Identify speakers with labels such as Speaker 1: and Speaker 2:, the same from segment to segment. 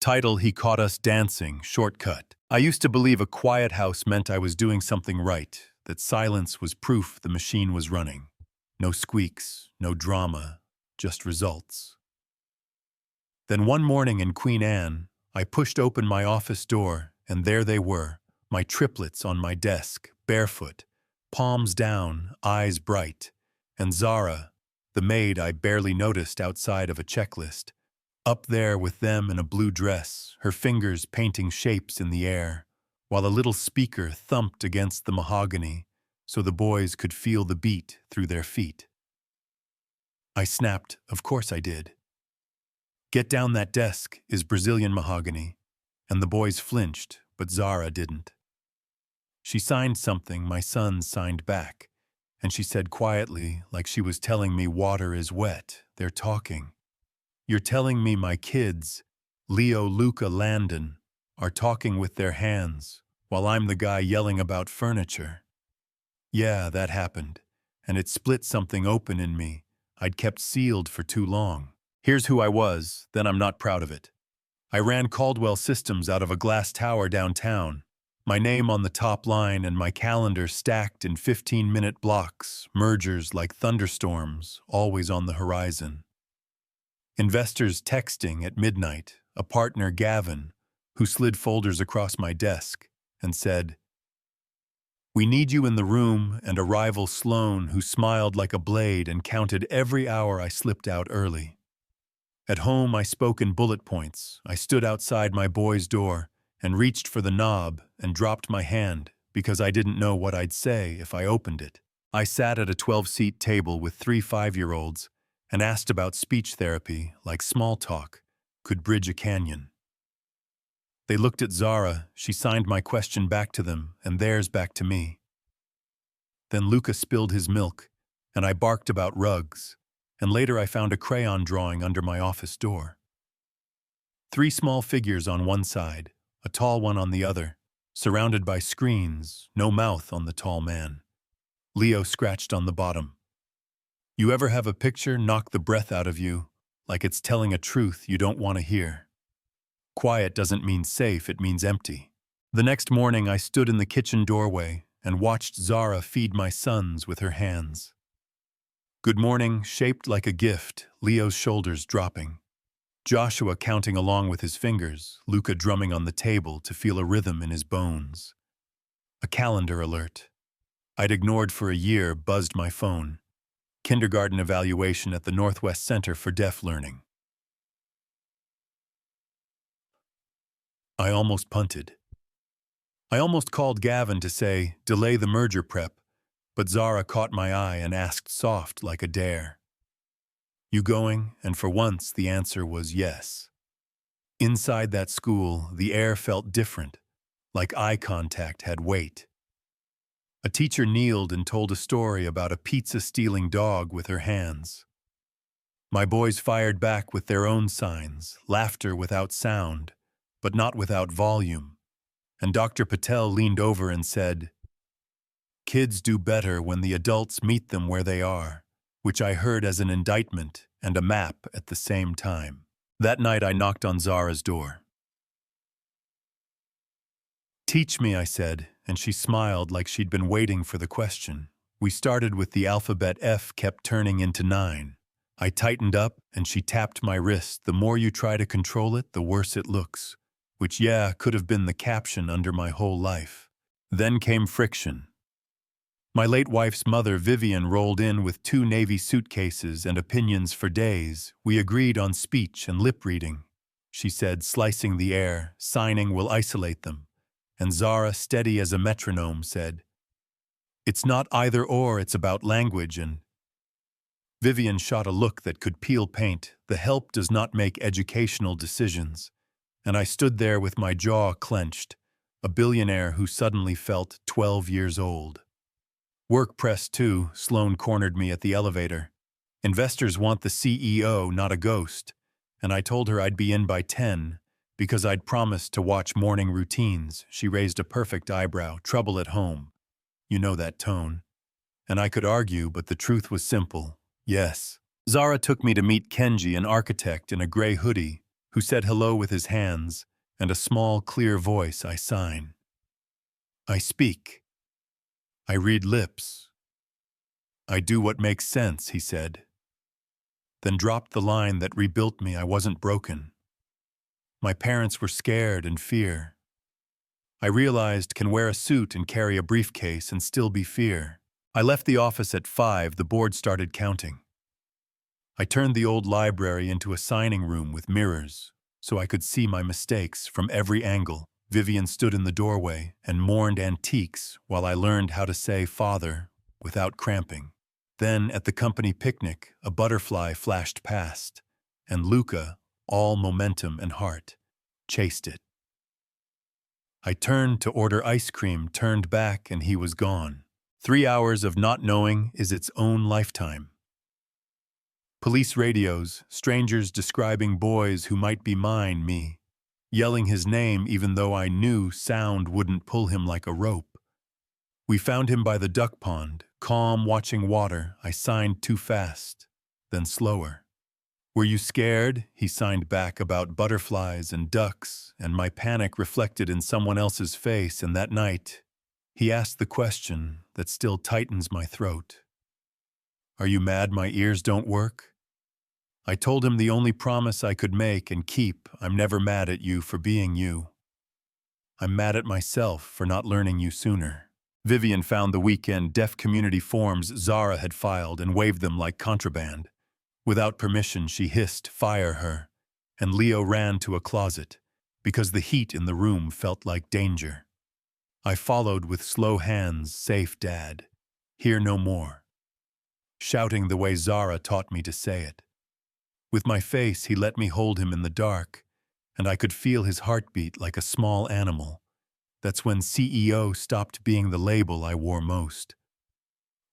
Speaker 1: Title: He Caught Us Dancing, shortcut. I used to believe a quiet house meant I was doing something right, that silence was proof the machine was running. No squeaks, no drama, just results. Then one morning in Queen Anne, I pushed open my office door, and there they were, my triplets on my desk, barefoot, palms down, eyes bright, and Zara, the maid I barely noticed outside of a checklist, up there with them in a blue dress, her fingers painting shapes in the air, while a little speaker thumped against the mahogany so the boys could feel the beat through their feet. I snapped, of course I did. Get down, that desk is Brazilian mahogany, and the boys flinched, but Zara didn't. She signed something my sons signed back, and she said quietly, like she was telling me water is wet, they're talking. You're telling me my kids, Leo, Luca, Landon, are talking with their hands, while I'm the guy yelling about furniture? Yeah, that happened, and it split something open in me I'd kept sealed for too long. Here's who I was, then I'm not proud of it. I ran Caldwell Systems out of a glass tower downtown, my name on the top line and my calendar stacked in 15-minute blocks, mergers like thunderstorms, always on the horizon. Investors texting at midnight, a partner, Gavin, who slid folders across my desk and said, "We need you in the room," and a rival, Sloan, who smiled like a blade and counted every hour I slipped out early. At home, I spoke in bullet points. I stood outside my boy's door and reached for the knob and dropped my hand because I didn't know what I'd say if I opened it. I sat at a 12-seat table with 3 5-year-olds and asked about speech therapy like small talk could bridge a canyon. They looked at Zara, she signed my question back to them and theirs back to me. Then Luca spilled his milk, and I barked about rugs, and later I found a crayon drawing under my office door. 3 small figures on one side, a tall one on the other, surrounded by screens, no mouth on the tall man. Leo scratched on the bottom. You ever have a picture knock the breath out of you, like it's telling a truth you don't want to hear? Quiet doesn't mean safe, it means empty. The next morning I stood in the kitchen doorway and watched Zara feed my sons with her hands. Good morning, shaped like a gift, Leo's shoulders dropping. Joshua counting along with his fingers, Luca drumming on the table to feel a rhythm in his bones. A calendar alert. I'd ignored for a year buzzed my phone. Kindergarten evaluation at the Northwest Center for Deaf Learning. I almost punted. I almost called Gavin to say, delay the merger prep, but Zara caught my eye and asked soft like a dare. You going? And for once the answer was yes. Inside that school, the air felt different, like eye contact had weight. A teacher kneeled and told a story about a pizza-stealing dog with her hands. My boys fired back with their own signs, laughter without sound, but not without volume, and Dr. Patel leaned over and said, "Kids do better when the adults meet them where they are," which I heard as an indictment and a map at the same time. That night I knocked on Zara's door. "Teach me," I said, and she smiled like she'd been waiting for the question. We started with the alphabet F kept turning into 9. I tightened up and she tapped my wrist. The more you try to control it, the worse it looks. Which, yeah, could have been the caption under my whole life. Then came friction. My late wife's mother, Vivian, rolled in with 2 Navy suitcases and opinions for days. We agreed on speech and lip reading. She said, slicing the air, signing will isolate them. And Zara, steady as a metronome, said, "It's not either or, it's about language." And Vivian shot a look that could peel paint. The help does not make educational decisions. And I stood there with my jaw clenched, a billionaire who suddenly felt 12 years old. Work press too, Sloan cornered me at the elevator. Investors want the CEO, not a ghost. And I told her I'd be in by 10, because I'd promised to watch morning routines. She raised a perfect eyebrow, trouble at home. You know that tone. And I could argue, but the truth was simple. Yes. Zara took me to meet Kenji, an architect in a gray hoodie, who said hello with his hands, and a small, clear voice I sign. I speak. I read lips. I do what makes sense, he said. Then dropped the line that rebuilt me. I wasn't broken. My parents were scared and fear. I realized can wear a suit and carry a briefcase and still be fear. I left the office at 5. The board started counting. I turned the old library into a signing room with mirrors, so I could see my mistakes from every angle. Vivian stood in the doorway and mourned antiques while I learned how to say father without cramping. Then, at the company picnic, a butterfly flashed past, and Luca, all momentum and heart, chased it. I turned to order ice cream, turned back, and he was gone. 3 hours of not knowing is its own lifetime. Police radios, strangers describing boys who might be mine, me, yelling his name even though I knew sound wouldn't pull him like a rope. We found him by the duck pond, calm, watching water. I signed too fast, then slower. Were you scared? He signed back about butterflies and ducks, and my panic reflected in someone else's face, and that night, he asked the question that still tightens my throat. Are you mad my ears don't work? I told him the only promise I could make and keep, I'm never mad at you for being you. I'm mad at myself for not learning you sooner. Vivian found the weekend deaf community forms Zara had filed and waved them like contraband. Without permission, she hissed, "Fire her," and Leo ran to a closet, because the heat in the room felt like danger. I followed with slow hands, "Safe, Dad. Hear no more," shouting the way Zara taught me to say it. With my face, he let me hold him in the dark, and I could feel his heartbeat like a small animal. That's when CEO stopped being the label I wore most.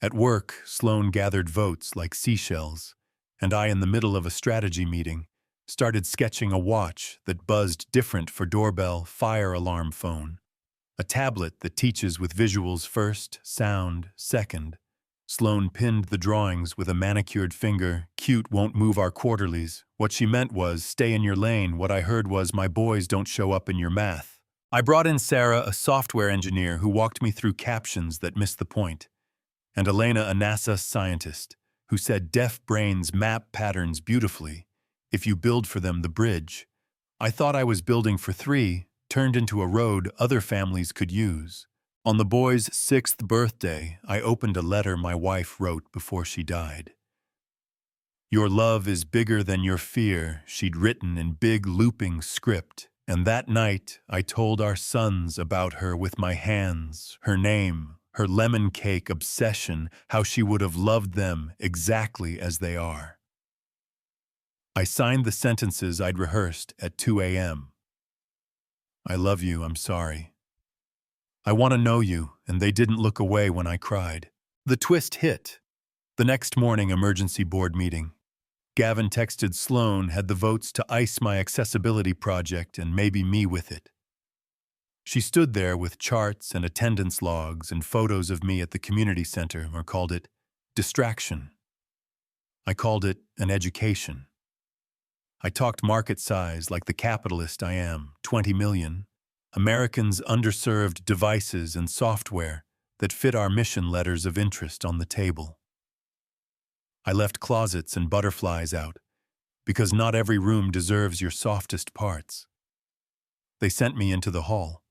Speaker 1: At work, Sloan gathered votes like seashells, and I, in the middle of a strategy meeting, started sketching a watch that buzzed different for doorbell, fire alarm phone. A tablet that teaches with visuals first, sound second. Sloan pinned the drawings with a manicured finger. Cute won't move our quarterlies. What she meant was, stay in your lane. What I heard was, my boys don't show up in your math. I brought in Sarah, a software engineer who walked me through captions that missed the point, and Elena, a NASA scientist, who said deaf brains map patterns beautifully if you build for them the bridge. I thought I was building for 3, turned into a road other families could use. On the boy's 6th birthday, I opened a letter my wife wrote before she died. Your love is bigger than your fear, she'd written in big looping script. And that night, I told our sons about her with my hands, her name, her lemon cake obsession, how she would have loved them exactly as they are. I signed the sentences I'd rehearsed at 2 a.m. I love you, I'm sorry. I want to know you, and they didn't look away when I cried. The twist hit. The next morning, emergency board meeting. Gavin texted Sloan had the votes to ice my accessibility project and maybe me with it. She stood there with charts and attendance logs and photos of me at the community center, or called it distraction. I called it an education. I talked market size like the capitalist I am, 20 million. Americans' underserved devices and software that fit our mission letters of interest on the table. I left closets and butterflies out, because not every room deserves your softest parts. They sent me into the hall.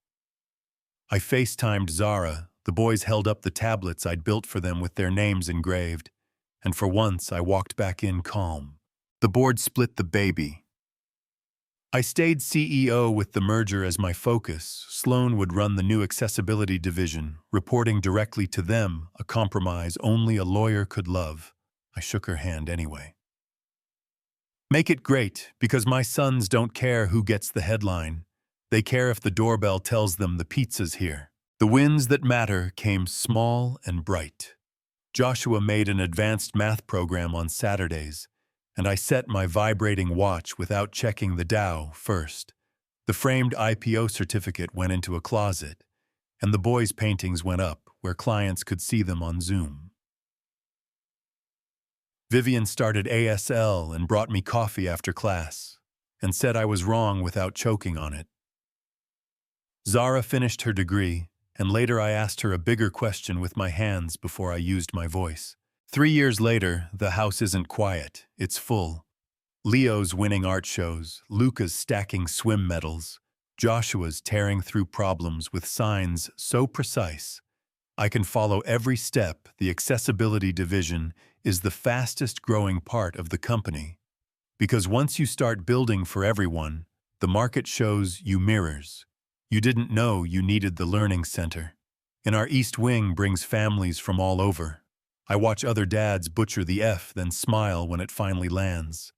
Speaker 1: I FaceTimed Zara. The boys held up the tablets I'd built for them with their names engraved, and for once I walked back in calm. The board split the baby. I stayed CEO with the merger as my focus. Sloan would run the new accessibility division, reporting directly to them, a compromise only a lawyer could love. I shook her hand anyway. Make it great, because my sons don't care who gets the headline. They care if the doorbell tells them the pizza's here. The wins that matter came small and bright. Joshua made an advanced math program on Saturdays, and I set my vibrating watch without checking the Dow first. The framed IPO certificate went into a closet, and the boys' paintings went up where clients could see them on Zoom. Vivian started ASL and brought me coffee after class, and said I was wrong without choking on it. Zara finished her degree, and later I asked her a bigger question with my hands before I used my voice. 3 years later, the house isn't quiet, it's full. Leo's winning art shows, Luca's stacking swim medals, Joshua's tearing through problems with signs so precise I can follow every step. The accessibility division is the fastest growing part of the company. Because once you start building for everyone, the market shows you mirrors. You didn't know you needed the learning center. And our East Wing brings families from all over. I watch other dads butcher the F, then smile when it finally lands.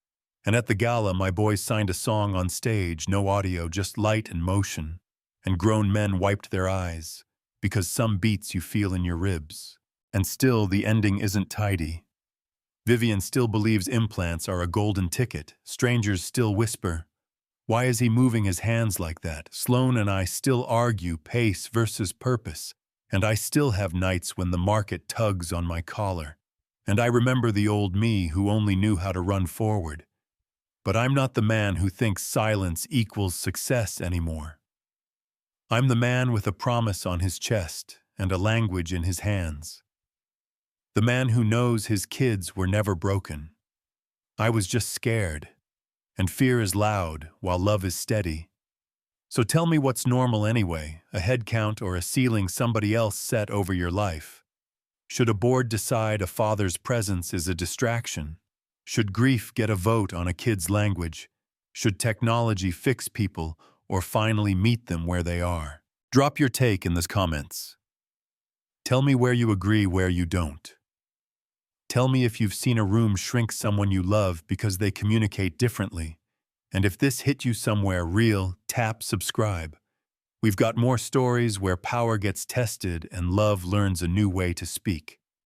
Speaker 1: And at the gala, my boys signed a song on stage, no audio, just light and motion. And grown men wiped their eyes, because some beats you feel in your ribs. And still, the ending isn't tidy. Vivian still believes implants are a golden ticket. Strangers still whisper, "Why is he moving his hands like that?" Sloan and I still argue pace versus purpose. And I still have nights when the market tugs on my collar. And I remember the old me who only knew how to run forward. But I'm not the man who thinks silence equals success anymore. I'm the man with a promise on his chest and a language in his hands. The man who knows his kids were never broken. I was just scared. And fear is loud while love is steady. So tell me what's normal anyway, a head count or a ceiling somebody else set over your life? Should a board decide a father's presence is a distraction? Should grief get a vote on a kid's language? Should technology fix people or finally meet them where they are? Drop your take in the comments. Tell me where you agree, where you don't. Tell me if you've seen a room shrink someone you love because they communicate differently. And if this hit you somewhere real, tap subscribe. We've got more stories where power gets tested and love learns a new way to speak.